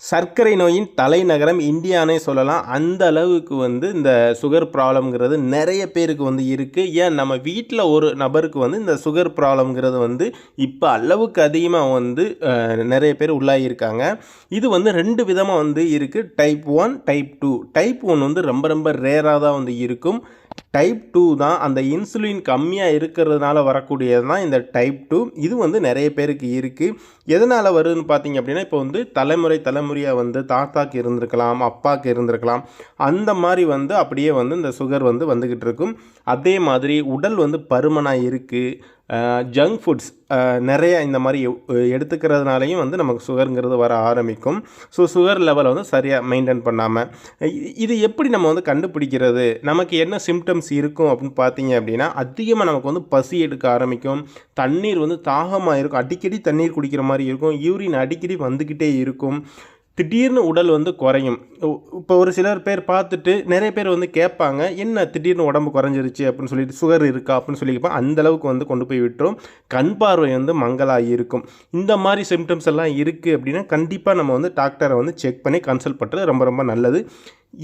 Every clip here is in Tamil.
சர்க்கரை நோயின் தலைநகரம் இந்தியானே சொல்லலாம். அந்த அளவுக்கு இந்த சுகர் ப்ராப்ளம்ங்கிறது நிறைய பேருக்கு இருக்குது. ஏன் நம்ம வீட்டில் ஒரு நபருக்கு இந்த சுகர் ப்ராப்ளம்ங்கிறது இப்போ அளவுக்கு அதிகமாக நிறைய பேர் உள்ளாகியிருக்காங்க. இது 2 விதமாக இருக்குது. Type 1, type 2. டைப் 1 ரொம்ப ரொம்ப ரேராக தான் இருக்கும். டைப் 2 தான் அந்த இன்சுலின் கம்மியாக இருக்கிறதுனால வரக்கூடியது தான் இந்த டைப் 2. இது நிறைய பேருக்கு இருக்குது. எதனால் வருதுன்னு பார்த்தீங்க அப்படின்னா, இப்போ தலைமுறையாக தாத்தாக்கு இருந்திருக்கலாம், அப்பாவுக்கு இருந்திருக்கலாம். அந்த மாதிரி அப்படியே இந்த சுகர் வந்துக்கிட்டு இருக்கும். அதே மாதிரி உடல் பருமனாக இருக்குது. ஜங்க் ஃபுட்ஸ் நிறைய இந்த மாதிரி எடுத்துக்கிறதுனாலையும் நமக்கு சுகருங்கிறது வர ஆரம்பிக்கும். ஸோ சுகர் லெவலை சரியாக மெயின்டைன் பண்ணாமல் இது எப்படி நம்ம கண்டுபிடிக்கிறது, நமக்கு என்ன சிம்டம்ஸ் இருக்கும் அப்படின்னு பார்த்தீங்க அப்படின்னா, அதிகமாக நமக்கு பசி எடுக்க ஆரம்பிக்கும், தண்ணீர் தாகமாக இருக்கும், அடிக்கடி தண்ணீர் குடிக்கிற மாதிரி இருக்கும், யூரின் அடிக்கடி வந்துக்கிட்டே இருக்கும், திடீர்னு உடல் குறையும். இப்போ ஒரு சிலர் பேர் பார்த்துட்டு நிறைய பேர் கேட்பாங்க, என்ன திடீர்னு உடம்பு குறைஞ்சிருச்சு அப்படின்னு சொல்லிட்டு, சுகர் இருக்கா அப்படின்னு சொல்லி கேட்பாங்க. அந்தளவுக்கு கொண்டு போய் விட்டுரும். கண் பார்வை மங்கலாக இருக்கும். இந்த மாதிரி சிம்டம்ஸ் எல்லாம் இருக்குது அப்படின்னா கண்டிப்பாக நம்ம டாக்டரை செக் பண்ணி கன்சல்ட் பண்ணுறது ரொம்ப ரொம்ப நல்லது.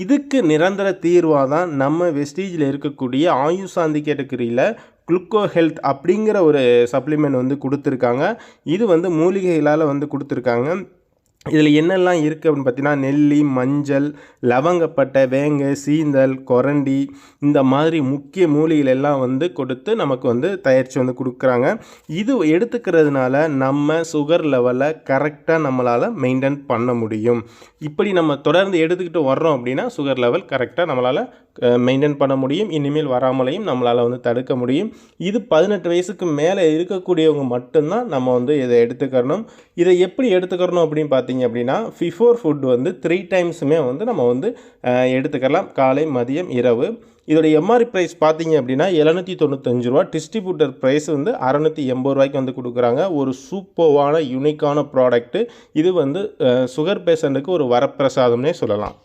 இதுக்கு நிரந்தர தீர்வாக தான் நம்ம வெஸ்டீஜில் இருக்கக்கூடிய ஆயுஷாந்தி கேட்டகரியில் குளுக்கோ ஹெல்த் அப்படிங்கிற ஒரு சப்ளிமெண்ட் கொடுத்துருக்காங்க. இது மூலிகைகளால் கொடுத்துருக்காங்க. இதில் என்னெல்லாம் இருக்குது அப்படின்னு பார்த்தீங்கன்னா, நெல்லி, மஞ்சள், லவங்கப்பட்டை, வேங்க, சீந்தல், கொரண்டி, இந்த மாதிரி முக்கிய மூலிகைகள் எல்லாம் கொடுத்து நமக்கு தயாரித்து கொடுக்குறாங்க. இது எடுத்துக்கிறதுனால நம்ம சுகர் லெவலை கரெக்டாக நம்மளால் மெயின்டைன் பண்ண முடியும். இப்படி நம்ம தொடர்ந்து எடுத்துக்கிட்டு வர்றோம் அப்படின்னா சுகர் லெவல் கரெக்டாக நம்மளால் மெயின்டைன் பண்ண முடியும். இனிமேல் வராமலையும் நம்மளால் தடுக்க முடியும். இது 18 வயசுக்கு மேலே இருக்கக்கூடியவங்க மட்டும்தான் நம்ம இதை எடுத்துக்கணும். இதை எப்படி எடுத்துக்கிறணும் அப்படின்னு பார்த்தீங்க அப்படின்னா, பிஃபோர் ஃபுட் 3 டைம்ஸுமே நம்ம எடுத்துக்கலாம். காலை, மதியம், இரவு. இதோடைய எம்ஆர்பி ப்ரைஸ் பார்த்தீங்க அப்படின்னா 795 ரூபா. டிஸ்ட்ரிபியூட்டர் ப்ரைஸ் 680 ரூபாய்க்கு கொடுக்குறாங்க. ஒரு சூப்பர்வான யூனிக்கான ப்ராடக்ட்டு. இது சுகர் பேஷண்ட்டுக்கு ஒரு வரப்பிரசாதம்னே சொல்லலாம்.